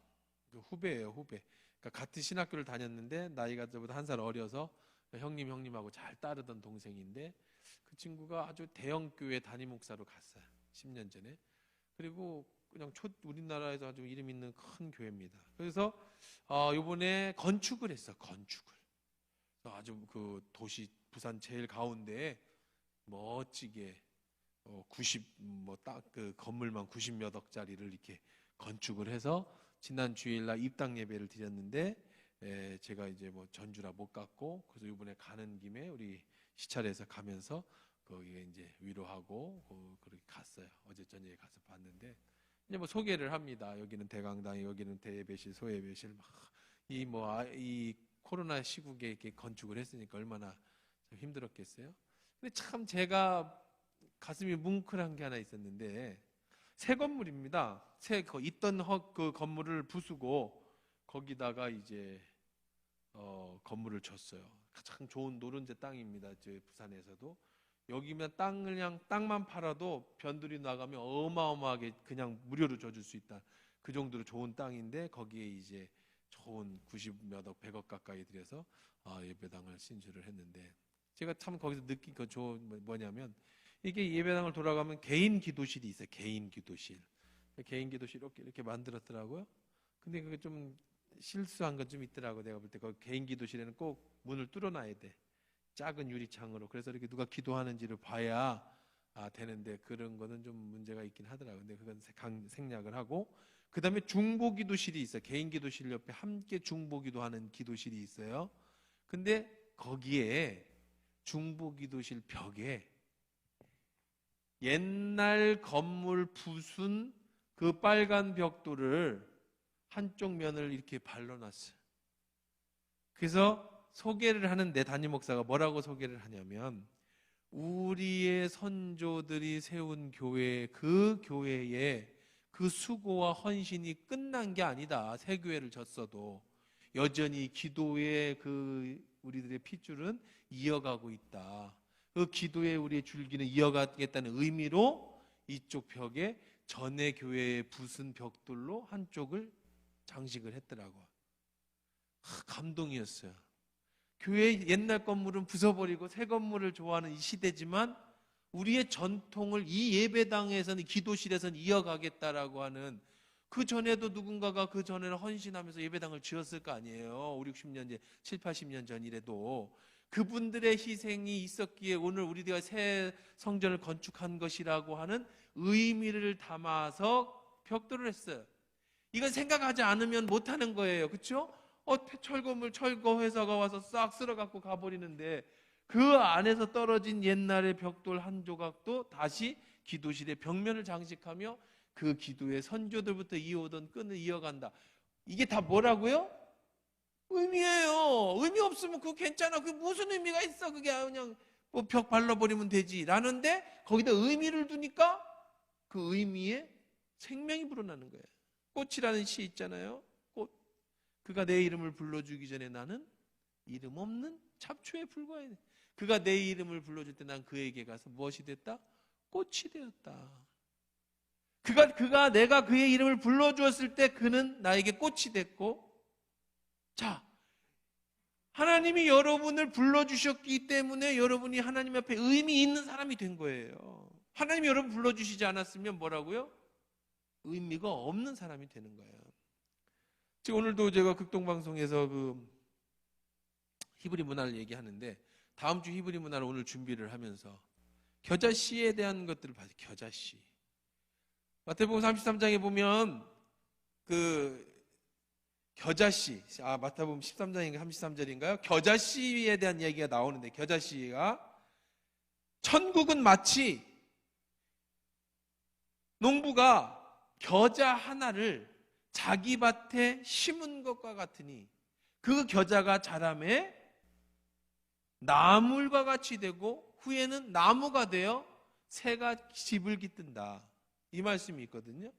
그 후배예요, 후배. 그러니까 같은 신학교를 다녔는데 나이가 저보다 한 살 어려서 형님하고 잘 따르던 동생인데, 그 친구가 아주 대형 교회 담임 목사로 갔어요. 10년 전에. 그리고 그냥 우리나라에서 아주 이름 있는 큰 교회입니다. 그래서 이번에 건축을 했어. 건축을. 아주 그 도시 부산 제일 가운데에 멋지게 90그 건물만 90몇 억짜리를 이렇게 건축을 해서 지난 주일날 입당 예배를 드렸는데, 제가 이제 뭐 전주라 못 갔고, 그래서 이번에 가는 김에 우리 시찰에서 가면서 거기에 이제 위로하고 그렇게 갔어요. 어제 저녁에 가서 봤는데 이제 뭐 소개를 합니다. 여기는 대강당, 여기는 대예배실, 소예배실, 이 코로나 시국에 이렇게 건축을 했으니까 얼마나 좀 힘들었겠어요. 근데 참 제가 가슴이 뭉클한 게 하나 있었는데, 새 건물입니다. 있던 그 건물을 부수고 거기다가 이제 건물을 졌어요. 가장 좋은 노른자 땅입니다. 저 부산에서도. 여기면 땅만 팔아도 변두리 나가면 어마어마하게 그냥 무료로 줘줄 수 있다. 그 정도로 좋은 땅인데 거기에 이제 좋은 90몇 억, 100억 가까이 들여서 예배당을 신주를 했는데, 제가 참 거기서 느낀 거 뭐냐면, 이게 예배당을 돌아가면 개인 기도실이 있어요. 개인 기도실. 개인 기도실 이렇게 만들었더라고요. 근데 그게 좀 실수한 건 좀 있더라고. 내가 볼 때 그 개인 기도실에는 꼭 문을 뚫어놔야 돼. 작은 유리창으로. 그래서 이렇게 누가 기도하는지를 봐야 되는데, 그런 거는 좀 문제가 있긴 하더라고요. 근데 그건 생략을 하고, 그 다음에 중보 기도실이 있어요. 개인 기도실 옆에 함께 중보 기도하는 기도실이 있어요. 근데 거기에 중보 기도실 벽에 옛날 건물 부순 그 빨간 벽돌을 한쪽 면을 이렇게 발라놨어요. 그래서 소개를 하는데 담임 목사가 뭐라고 소개를 하냐면, 우리의 선조들이 세운 교회, 그 교회에 그 수고와 헌신이 끝난 게 아니다. 새 교회를 졌어도 여전히 기도의 그 우리들의 핏줄은 이어가고 있다. 그 기도의 우리의 줄기는 이어가겠다는 의미로 이쪽 벽에 전에 교회에 부순 벽돌로 한쪽을 장식을 했더라고. 감동이었어요. 교회 옛날 건물은 부숴버리고 새 건물을 좋아하는 이 시대지만, 우리의 전통을 이 예배당에서는, 기도실에서는 이어가겠다라고 하는, 그 전에도 누군가가 그 전에는 헌신하면서 예배당을 지었을 거 아니에요. 5, 60년, 7, 80년 전이라도 그분들의 희생이 있었기에 오늘 우리가 새 성전을 건축한 것이라고 하는 의미를 담아서 벽돌을 했어요. 이건 생각하지 않으면 못하는 거예요. 그렇죠? 철거 회사가 와서 싹 쓸어갖고 가버리는데, 그 안에서 떨어진 옛날의 벽돌 한 조각도 다시 기도실의 벽면을 장식하며 그 기도의 선조들부터 이어오던 끈을 이어간다. 이게 다 뭐라고요? 의미예요. 의미 없으면 그거 괜찮아. 그게 무슨 의미가 있어? 그게 그냥 뭐 벽 발라버리면 되지 라는데 거기다 의미를 두니까 그 의미에 생명이 불어나는 거예요. 꽃이라는 시 있잖아요. 꽃. 그가 내 이름을 불러주기 전에 나는 이름 없는 잡초에 불과해. 그가 내 이름을 불러줄 때 난 그에게 가서 무엇이 됐다? 꽃이 되었다. 그가 내가 그의 이름을 불러주었을 때 그는 나에게 꽃이 됐고, 자, 하나님이 여러분을 불러주셨기 때문에 여러분이 하나님 앞에 의미 있는 사람이 된 거예요. 하나님이 여러분 불러주시지 않았으면 뭐라고요? 의미가 없는 사람이 되는 거예요. 지금 오늘도 제가 극동방송에서 그 히브리 문화를 얘기하는데 다음 주 히브리 문화를 오늘 준비를 하면서 겨자씨에 대한 것들을 봐요. 겨자씨. 마태복음 33장에 보면 그 겨자씨, 마태복음 13장인가 33절인가요? 겨자씨에 대한 얘기가 나오는데 겨자씨가 천국은 마치 농부가 겨자 하나를 자기 밭에 심은 것과 같으니 그 겨자가 자라매 나물과 같이 되고 후에는 나무가 되어 새가 집을 깃든다. 이 말씀이 있거든요.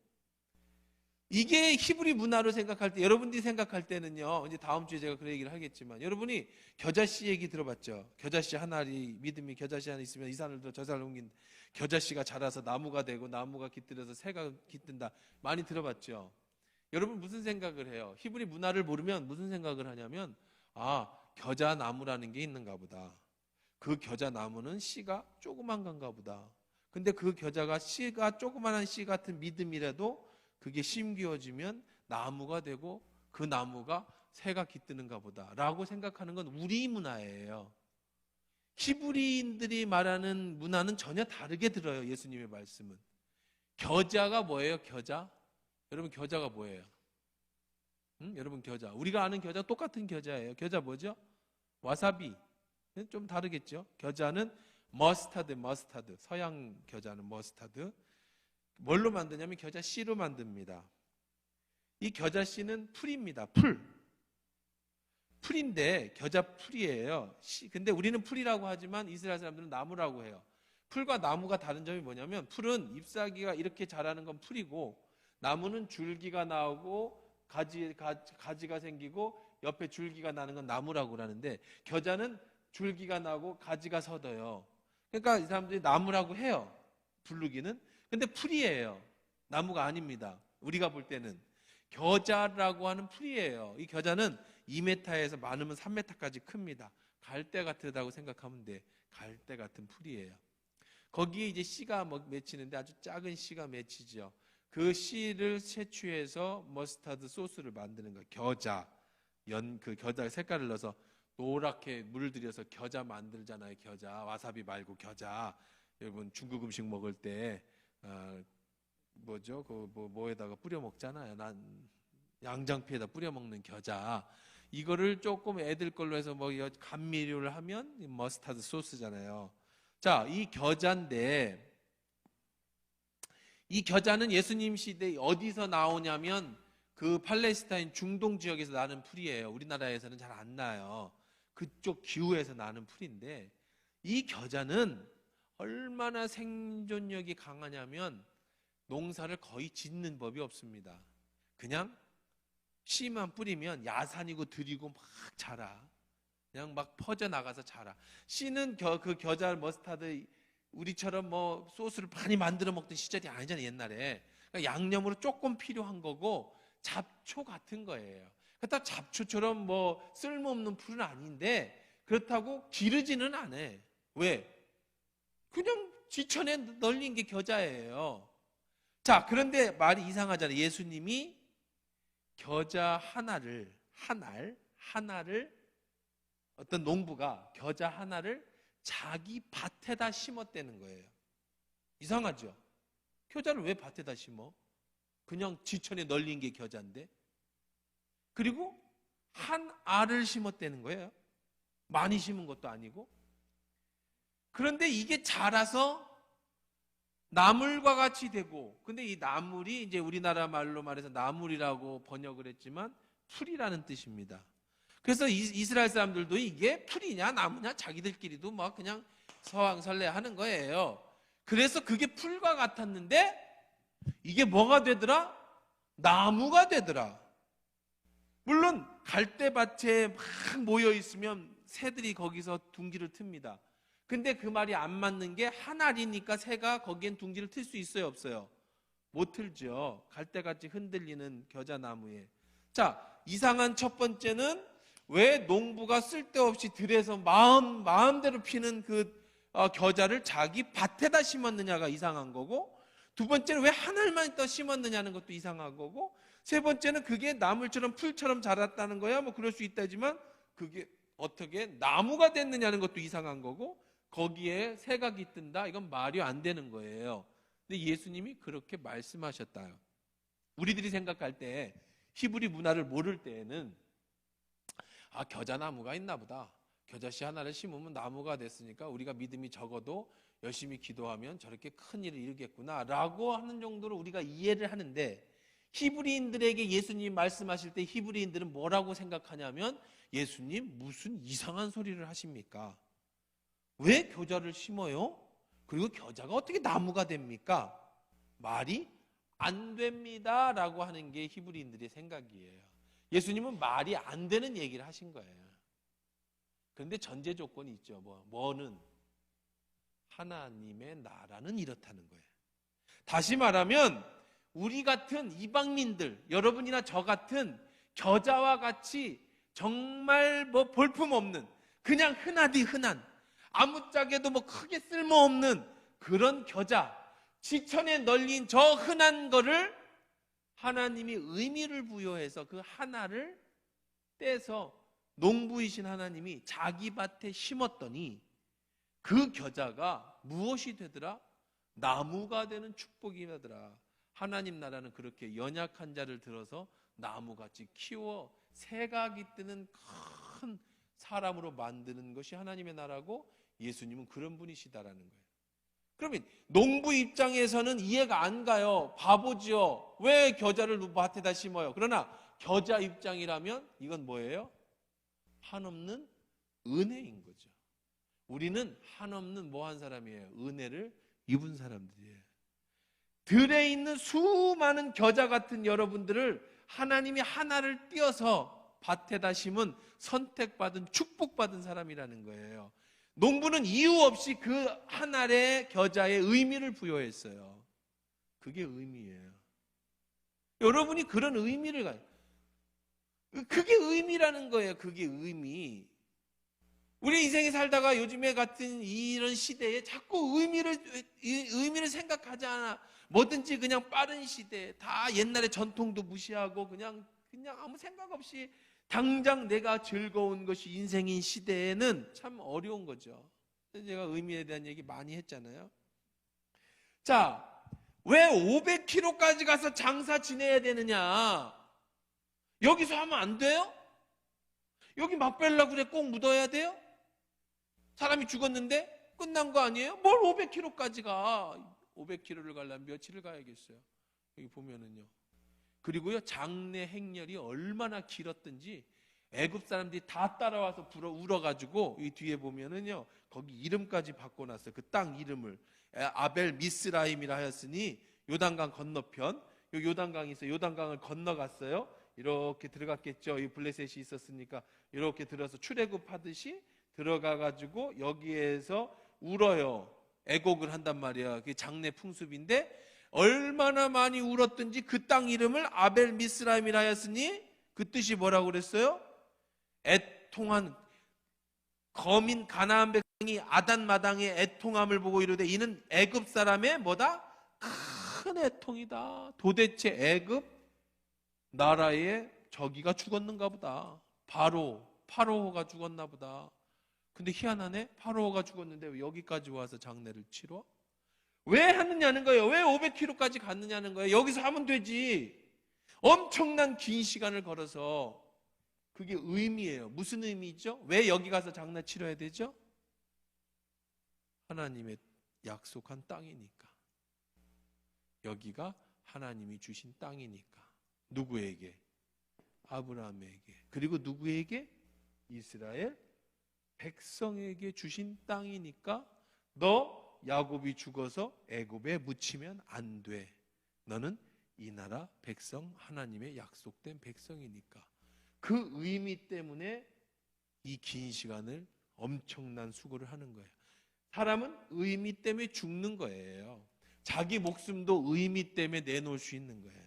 이게 히브리 문화로 생각할 때, 여러분들이 생각할 때는요, 이제 다음 주에 제가 그런 얘기를 하겠지만, 여러분이 겨자씨 얘기 들어봤죠? 겨자씨 하나리, 믿음이 겨자씨 하나 있으면 이 산을 들어 저 산을 옮긴, 겨자씨가 자라서 나무가 되고 나무가 깃들어서 새가 깃든다. 많이 들어봤죠? 여러분 무슨 생각을 해요? 히브리 문화를 모르면 무슨 생각을 하냐면, 겨자 나무라는 게 있는가 보다. 그 겨자 나무는 씨가 조그만 건가 보다. 근데 그 겨자가 씨가 조그만한 씨 같은 믿음이라도 그게 심기어지면 나무가 되고 그 나무가 새가 깃드는가 보다 라고 생각하는 건 우리 문화예요. 히브리인들이 말하는 문화는 전혀 다르게 들어요. 예수님의 말씀은. 겨자가 뭐예요? 겨자? 여러분 겨자가 뭐예요? 여러분 겨자. 우리가 아는 겨자 똑같은 겨자예요. 겨자 뭐죠? 와사비. 좀 다르겠죠? 겨자는 머스타드. 서양 겨자는 머스타드. 뭘로 만드냐면 겨자 씨로 만듭니다. 이 겨자 씨는 풀입니다. 풀인데 겨자 풀이에요. 근데 우리는 풀이라고 하지만 이스라엘 사람들은 나무라고 해요. 풀과 나무가 다른 점이 뭐냐면 풀은 잎사귀가 이렇게 자라는 건 풀이고 나무는 줄기가 나오고 가지가 생기고 옆에 줄기가 나는 건 나무라고 그러는데 겨자는 줄기가 나고 가지가 서어요. 그러니까 이 사람들이 나무라고 해요. 부르기는. 근데 풀이에요. 나무가 아닙니다. 우리가 볼 때는 겨자라고 하는 풀이에요. 이 겨자는 2m에서 많으면 3m까지 큽니다. 갈대 같다고 생각하면 돼. 갈대 같은 풀이에요. 거기에 이제 씨가 맺히는데 아주 작은 씨가 맺히죠. 그 씨를 채취해서 머스타드 소스를 만드는 거예요. 겨자, 그 겨자 색깔을 넣어서 노랗게 물을 들여서 겨자 만들잖아요. 겨자, 와사비 말고 겨자. 여러분 중국 음식 먹을 때 뭐죠? 뭐에다가 뿌려 먹잖아요. 난 양장피에다 뿌려 먹는 겨자. 이거를 조금 애들 걸로 해서 감미료를 하면 머스타드 소스잖아요. 자, 이 겨자인데 이 겨자는 예수님 시대에 어디서 나오냐면 그 팔레스타인 중동 지역에서 나는 풀이에요. 우리나라에서는 잘 안 나요. 그쪽 기후에서 나는 풀인데 이 겨자는 얼마나 생존력이 강하냐면 농사를 거의 짓는 법이 없습니다. 그냥 씨만 뿌리면 야산이고 들이고 막 자라. 그냥 막 퍼져나가서 자라. 씨는 그 겨자 머스타드 우리처럼 소스를 많이 만들어 먹던 시절이 아니잖아요. 옛날에. 그러니까 양념으로 조금 필요한 거고 잡초 같은 거예요. 그렇다고 잡초처럼 쓸모없는 풀은 아닌데 그렇다고 기르지는 않아. 왜? 그냥 지천에 널린 게 겨자예요. 자, 그런데 말이 이상하잖아요. 예수님이 겨자 하나를 어떤 농부가 겨자 하나를 자기 밭에다 심었다는 거예요. 이상하죠? 겨자를 왜 밭에다 심어? 그냥 지천에 널린 게 겨자인데. 그리고 한 알을 심었다는 거예요. 많이 심은 것도 아니고. 그런데 이게 자라서 나물과 같이 되고, 근데 이 나물이 이제 우리나라 말로 말해서 나물이라고 번역을 했지만 풀이라는 뜻입니다. 그래서 이스라엘 사람들도 이게 풀이냐 나무냐 자기들끼리도 막 그냥 서왕설래 하는 거예요. 그래서 그게 풀과 같았는데 이게 뭐가 되더라? 나무가 되더라. 물론 갈대밭에 막 모여 있으면 새들이 거기서 둥지를 틉니다. 근데 그 말이 안 맞는 게 한 알이니까 새가 거기엔 둥지를 틀 수 있어요, 없어요? 못 틀죠. 갈대같이 흔들리는 겨자나무에. 자, 이상한 첫 번째는 왜 농부가 쓸데없이 들에서 마음대로 피는 그 겨자를 자기 밭에다 심었느냐가 이상한 거고, 두 번째는 왜 한 알만 더 심었느냐는 것도 이상한 거고, 세 번째는 그게 나물처럼 풀처럼 자랐다는 거야. 뭐 그럴 수 있다지만 그게 어떻게 나무가 됐느냐는 것도 이상한 거고, 거기에 새가 깃든다? 이건 말이 안 되는 거예요. 근데 예수님이 그렇게 말씀하셨다요. 우리들이 생각할 때 히브리 문화를 모를 때에는 겨자나무가 있나 보다. 겨자씨 하나를 심으면 나무가 됐으니까 우리가 믿음이 적어도 열심히 기도하면 저렇게 큰 일을 이루겠구나 라고 하는 정도로 우리가 이해를 하는데, 히브리인들에게 예수님이 말씀하실 때 히브리인들은 뭐라고 생각하냐면, 예수님 무슨 이상한 소리를 하십니까? 왜 겨자를 심어요? 그리고 겨자가 어떻게 나무가 됩니까? 말이 안 됩니다 라고 하는 게 히브리인들의 생각이에요. 예수님은 말이 안 되는 얘기를 하신 거예요. 그런데 전제 조건이 있죠. 뭐는? 하나님의 나라는 이렇다는 거예요. 다시 말하면 우리 같은 이방민들, 여러분이나 저 같은 겨자와 같이 정말 볼품없는, 그냥 흔하디 흔한, 아무짝에도 크게 쓸모없는 그런 겨자, 지천에 널린 저 흔한 거를 하나님이 의미를 부여해서 그 하나를 떼서 농부이신 하나님이 자기 밭에 심었더니 그 겨자가 무엇이 되더라? 나무가 되는 축복이 되더라. 하나님 나라는 그렇게 연약한 자를 들어서 나무같이 키워 새가 깃드는 큰 사람으로 만드는 것이 하나님의 나라고, 예수님은 그런 분이시다라는 거예요. 그러면 농부 입장에서는 이해가 안 가요. 바보지요. 왜 겨자를 밭에다 심어요? 그러나 겨자 입장이라면 이건 뭐예요? 한없는 은혜인 거죠. 우리는 한없는 뭐한 사람이에요? 은혜를 입은 사람들이에요. 들에 있는 수많은 겨자 같은 여러분들을 하나님이 하나를 띄어서 밭에다 심은 선택받은 축복받은 사람이라는 거예요. 농부는 이유 없이 그 한 알의 겨자에 의미를 부여했어요. 그게 의미예요. 여러분이 그런 의미를 가요. 그게 의미라는 거예요. 그게 의미. 우리 인생에 살다가 요즘에 같은 이런 시대에 자꾸 의미를 생각하지 않아. 뭐든지 그냥 빠른 시대, 다 옛날의 전통도 무시하고 그냥 아무 생각 없이 당장 내가 즐거운 것이 인생인 시대에는 참 어려운 거죠. 제가 의미에 대한 얘기 많이 했잖아요. 자, 왜 500km까지 가서 장사 지내야 되느냐? 여기서 하면 안 돼요? 여기 막벨라굴에 꼭 묻어야 돼요? 사람이 죽었는데 끝난 거 아니에요? 뭘 500km까지 가? 500km를 가려면 며칠을 가야겠어요? 여기 보면은요. 그리고요, 장례 행렬이 얼마나 길었든지 애굽 사람들이 다 따라와서 울어가지고 이 뒤에 보면은요, 거기 이름까지 바꿔놨어요. 그 땅 이름을 아벨 미스라임이라 하였으니 요단강 건너편. 요 요단강이 있어요. 요단강을 건너갔어요. 이렇게 들어갔겠죠. 이 블레셋이 있었으니까 이렇게 들어서 출애굽하듯이 들어가가지고 여기에서 울어요. 애곡을 한단 말이야. 그게 장례 풍습인데 얼마나 많이 울었든지 그 땅 이름을 아벨 미스라임이라 하였으니 그 뜻이 뭐라고 그랬어요? 애통한 거민 가나안 백성이 아단마당의 애통함을 보고 이르되 이는 애굽 사람의 뭐다? 큰 애통이다. 도대체 애굽 나라의 저기가 죽었는가 보다. 파로호가 죽었나 보다. 근데 희한하네. 파로호가 죽었는데 왜 여기까지 와서 장례를 치러? 왜 하느냐는 거예요. 왜 500km까지 갔느냐는 거예요. 여기서 하면 되지. 엄청난 긴 시간을 걸어서. 그게 의미예요. 무슨 의미죠? 왜 여기 가서 장례 치러야 되죠? 하나님의 약속한 땅이니까. 여기가 하나님이 주신 땅이니까. 누구에게? 아브라함에게. 그리고 누구에게? 이스라엘 백성에게 주신 땅이니까 너 야곱이 죽어서 애굽에 묻히면 안 돼. 너는 이 나라 백성, 하나님의 약속된 백성이니까. 그 의미 때문에 이 긴 시간을 엄청난 수고를 하는 거예요. 사람은 의미 때문에 죽는 거예요. 자기 목숨도 의미 때문에 내놓을 수 있는 거예요.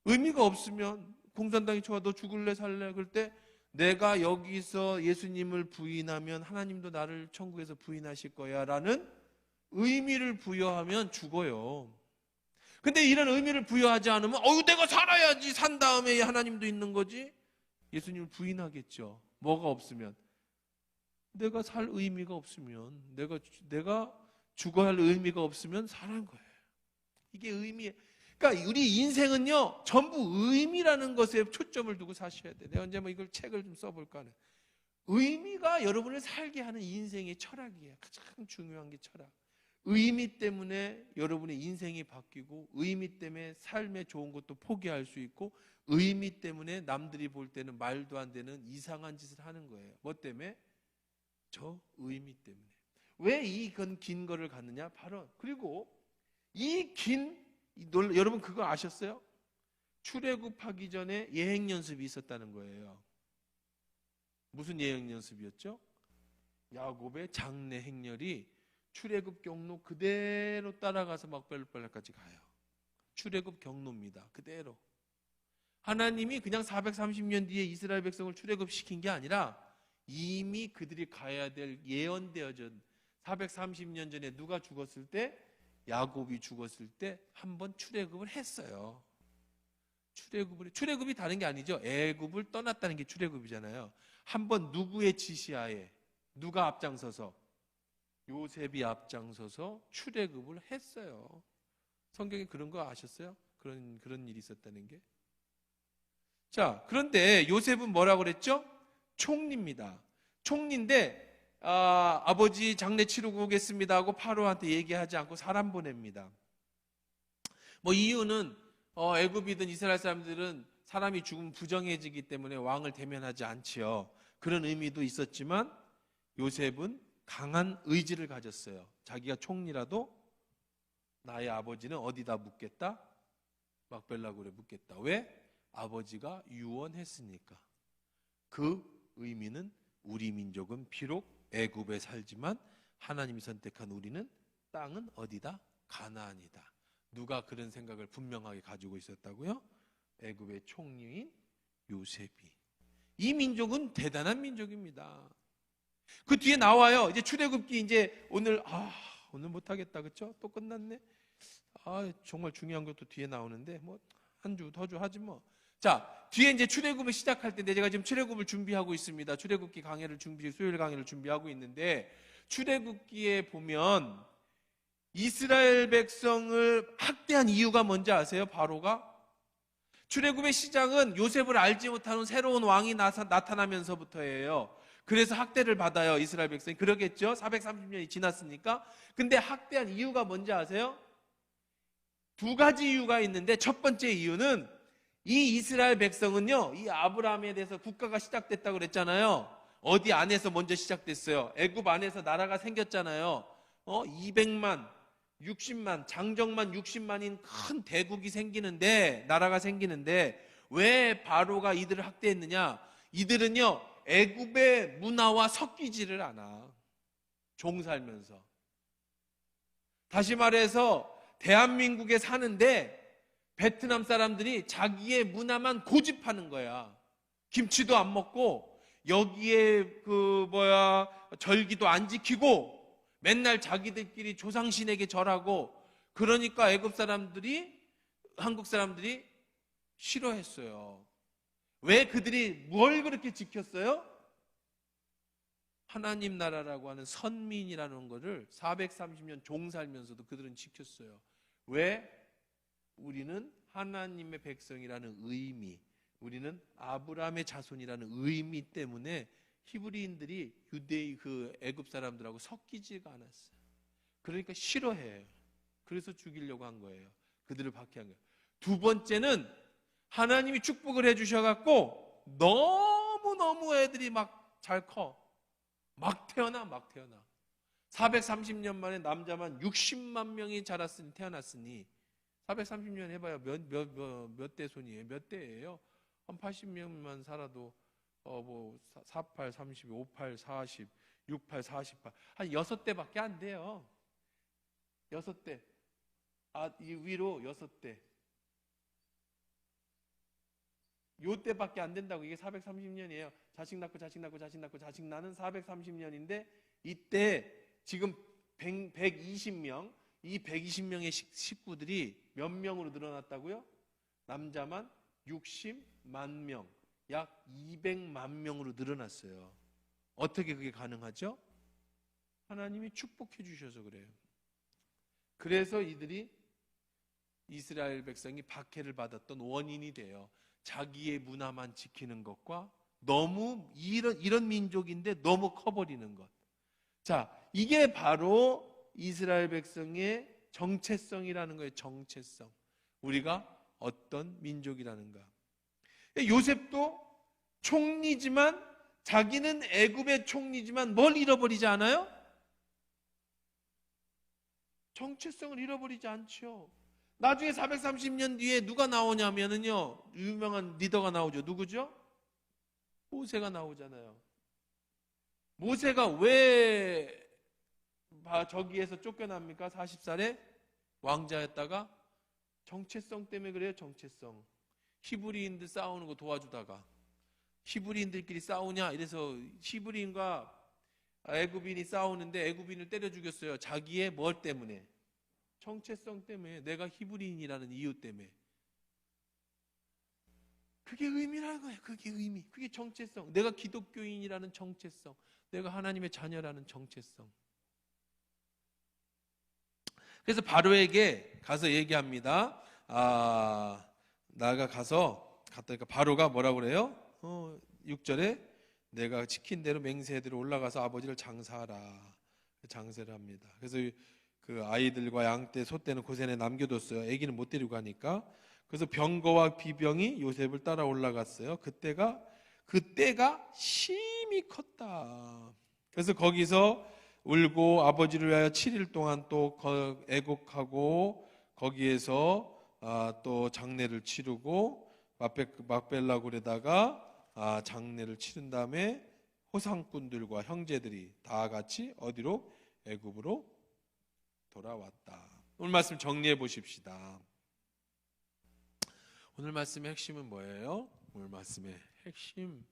의미가 없으면 공산당이 좋아 너 죽을래 살래 그럴 때 내가 여기서 예수님을 부인하면 하나님도 나를 천국에서 부인하실 거야 라는 의미를 부여하면 죽어요. 근데 이런 의미를 부여하지 않으면 내가 살아야지, 산 다음에 하나님도 있는 거지. 예수님을 부인하겠죠. 뭐가 없으면, 내가 살 의미가 없으면, 내가 죽어야 할 의미가 없으면 사는 거예요. 이게 의미예요. 그러니까 우리 인생은요 전부 의미라는 것에 초점을 두고 사셔야 돼요. 내가 언제 이걸 책을 좀 써볼까 하는. 의미가 여러분을 살게 하는 인생의 철학이에요. 가장 중요한 게 철학. 의미 때문에 여러분의 인생이 바뀌고, 의미 때문에 삶의 좋은 것도 포기할 수 있고, 의미 때문에 남들이 볼 때는 말도 안 되는 이상한 짓을 하는 거예요. 뭐 때문에? 저 의미 때문에. 왜 이건 긴 거를 갖느냐? 바로 그리고 여러분 그거 아셨어요? 출애굽하기 전에 예행 연습이 있었다는 거예요. 무슨 예행 연습이었죠? 야곱의 장래 행렬이 출애굽 경로 그대로 따라가서 막벨까지 가요. 출애굽 경로입니다. 그대로. 하나님이 그냥 430년 뒤에 이스라엘 백성을 출애굽시킨 게 아니라 이미 그들이 가야 될 예언되어진 430년 전에 누가 죽었을 때, 야곱이 죽었을 때 한번 출애굽을 했어요. 출애굽이 다른 게 아니죠. 애굽을 떠났다는 게 출애굽이잖아요. 한번 누구의 지시하에, 누가 앞장서서? 요셉이 앞장서서 출애굽을 했어요. 성경에 그런 거 아셨어요? 그런 일이 있었다는 게. 자, 그런데 요셉은 뭐라고 그랬죠? 총리입니다. 총리인데 아버지 장례 치르고 오겠습니다 하고 파로한테 얘기하지 않고 사람 보냅니다. 이유는 애굽이든 이스라엘 사람들은 사람이 죽으면 부정해지기 때문에 왕을 대면하지 않지요. 그런 의미도 있었지만 요셉은 강한 의지를 가졌어요. 자기가 총리라도 나의 아버지는 어디다 묻겠다? 막벨라굴에 묻겠다. 왜? 아버지가 유언했으니까. 그 의미는 우리 민족은 비록 애굽에 살지만 하나님이 선택한 우리는 땅은 어디다? 가나안이다. 누가 그런 생각을 분명하게 가지고 있었다고요? 애굽의 총리인 요셉이. 이 민족은 대단한 민족입니다. 그 뒤에 나와요. 이제 출애굽기 이제 오늘 못하겠다, 그렇죠? 또 끝났네. 정말 중요한 것도 뒤에 나오는데 한 주 더 하지 뭐. 자, 뒤에 이제 출애굽을 시작할 텐데 제가 지금 출애굽을 준비하고 있습니다. 출애굽기 강의를 수요일 강의를 준비하고 있는데 출애굽기에 보면 이스라엘 백성을 학대한 이유가 뭔지 아세요? 바로가 출애굽의 시작은 요셉을 알지 못하는 새로운 왕이 나타나면서부터예요. 그래서 학대를 받아요. 이스라엘 백성이. 그러겠죠? 430년이 지났으니까. 근데 학대한 이유가 뭔지 아세요? 두 가지 이유가 있는데 첫 번째 이유는 이 이스라엘 백성은요, 이 아브라함에 대해서 국가가 시작됐다고 그랬잖아요. 어디 안에서 먼저 시작됐어요? 애굽 안에서 나라가 생겼잖아요. 200만, 60만, 장정만 60만인 큰 대국이 생기는데, 나라가 생기는데 왜 바로가 이들을 학대했느냐? 이들은요, 애굽의 문화와 섞이지를 않아. 종 살면서. 다시 말해서 대한민국에 사는데 베트남 사람들이 자기의 문화만 고집하는 거야. 김치도 안 먹고 여기에 절기도 안 지키고 맨날 자기들끼리 조상신에게 절하고, 그러니까 애굽 사람들이, 한국 사람들이 싫어했어요. 왜 그들이 뭘 그렇게 지켰어요? 하나님 나라라고 하는 선민이라는 것을 430년 종 살면서도 그들은 지켰어요. 왜? 우리는 하나님의 백성이라는 의미, 우리는 아브라함의 자손이라는 의미 때문에 히브리인들이 유대의 그 애굽 사람들하고 섞이지가 않았어요. 그러니까 싫어해요. 그래서 죽이려고 한 거예요. 그들을 박해한 거예요. 두 번째는 하나님이 축복을 해주셔갖고 너무너무 애들이 막 잘 커. 막 태어나. 430년 만에 남자만 60만 명이 태어났으니 430년 해봐야 몇 대 손이에요? 몇 대예요? 한 80명만 살아도 48, 30, 58, 40, 68, 48 한 6대밖에 안 돼요. 6대. 이 위로 6대. 요 때밖에 안 된다고. 이게 430년이에요. 자식 낳고 자식 낳는 430년인데 이때 지금 120명, 이 120명의 식구들이 몇 명으로 늘어났다고요? 남자만 60만 명, 약 200만 명으로 늘어났어요. 어떻게 그게 가능하죠? 하나님이 축복해 주셔서 그래요. 그래서 이들이 이스라엘 백성이 박해를 받았던 원인이 돼요. 자기의 문화만 지키는 것과 너무 이런 민족인데 너무 커버리는 것. 자, 이게 바로 이스라엘 백성의 정체성이라는 거예요. 정체성. 우리가 어떤 민족이라는가. 요셉도 총리지만 자기는 애굽의 총리지만 뭘 잃어버리지 않아요? 정체성을 잃어버리지 않죠. 나중에 430년 뒤에 누가 나오냐면은요, 유명한 리더가 나오죠. 누구죠? 모세가 나오잖아요. 모세가 왜 저기에서 쫓겨납니까? 40살에 왕자였다가 정체성 때문에 그래요. 정체성. 히브리인들 싸우는 거 도와주다가 히브리인들끼리 싸우냐 이래서 히브리인과 애굽인이 싸우는데 애굽인을 때려 죽였어요. 자기의 뭘 때문에? 정체성 때문에. 내가 히브리인이라는 이유 때문에. 그게 의미라는 거예요. 그게 의미. 그게 정체성. 내가 기독교인이라는 정체성. 내가 하나님의 자녀라는 정체성. 그래서 바로에게 가서 얘기합니다. 나가 갔다니까 바로가 뭐라고 그래요? 6절에 내가 지킨 대로 맹세대로 올라가서 아버지를 장사하라. 장세를 합니다. 그래서 그 아이들과 양떼, 소떼는 고센에 남겨뒀어요. 아기는 못 데리고 가니까. 그래서 병거와 비병이 요셉을 따라 올라갔어요. 그때가 심히 컸다. 그래서 거기서 울고 아버지를 위하여 7일 동안 또 애곡하고 거기에서 또 장례를 치르고 막벨라 굴에다가 장례를 치른 다음에 호상꾼들과 형제들이 다 같이 어디로? 애굽으로 돌아왔다. 오늘 말씀 정리해 보십시다. 오늘 말씀의 핵심은 뭐예요? 오늘 말씀의 핵심,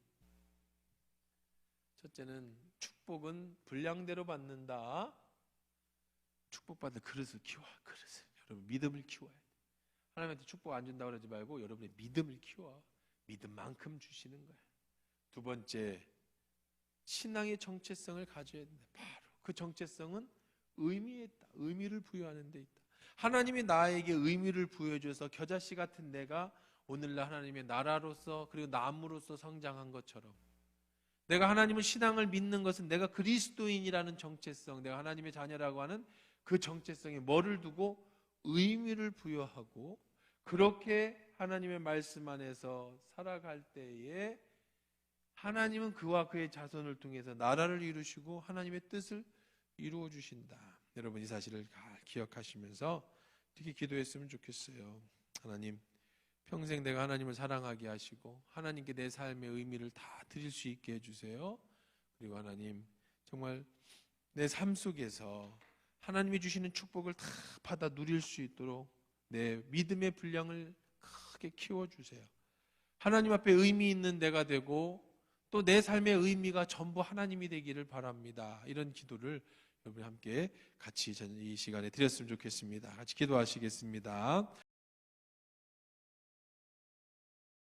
첫째는 축복은 분량대로 받는다. 축복받을 그릇을 키워. 여러분 믿음을 키워야 돼. 하나님한테 축복 안 준다고 그러지 말고 여러분의 믿음을 키워. 믿음만큼 주시는 거예요. 두 번째, 신앙의 정체성을 가져야 된다. 바로 그 정체성은 의미에 있다. 의미를 부여하는 데 있다. 하나님이 나에게 의미를 부여줘서 겨자씨 같은 내가 오늘날 하나님의 나라로서 그리고 남으로서 성장한 것처럼, 내가 하나님의 신앙을 믿는 것은 내가 그리스도인이라는 정체성, 내가 하나님의 자녀라고 하는 그 정체성에 뭐를 두고 의미를 부여하고 그렇게 하나님의 말씀 안에서 살아갈 때에 하나님은 그와 그의 자손을 통해서 나라를 이루시고 하나님의 뜻을 이루어 주신다. 여러분 이 사실을 기억하시면서 이렇게 기도했으면 좋겠어요. 하나님, 평생 내가 하나님을 사랑하게 하시고 하나님께 내 삶의 의미를 다 드릴 수 있게 해주세요. 그리고 하나님, 정말 내 삶 속에서 하나님이 주시는 축복을 다 받아 누릴 수 있도록 내 믿음의 분량을 크게 키워주세요. 하나님 앞에 의미 있는 내가 되고 또 내 삶의 의미가 전부 하나님이 되기를 바랍니다. 이런 기도를 여러분 함께 같이 이 시간에 드렸으면 좋겠습니다. 같이 기도하시겠습니다.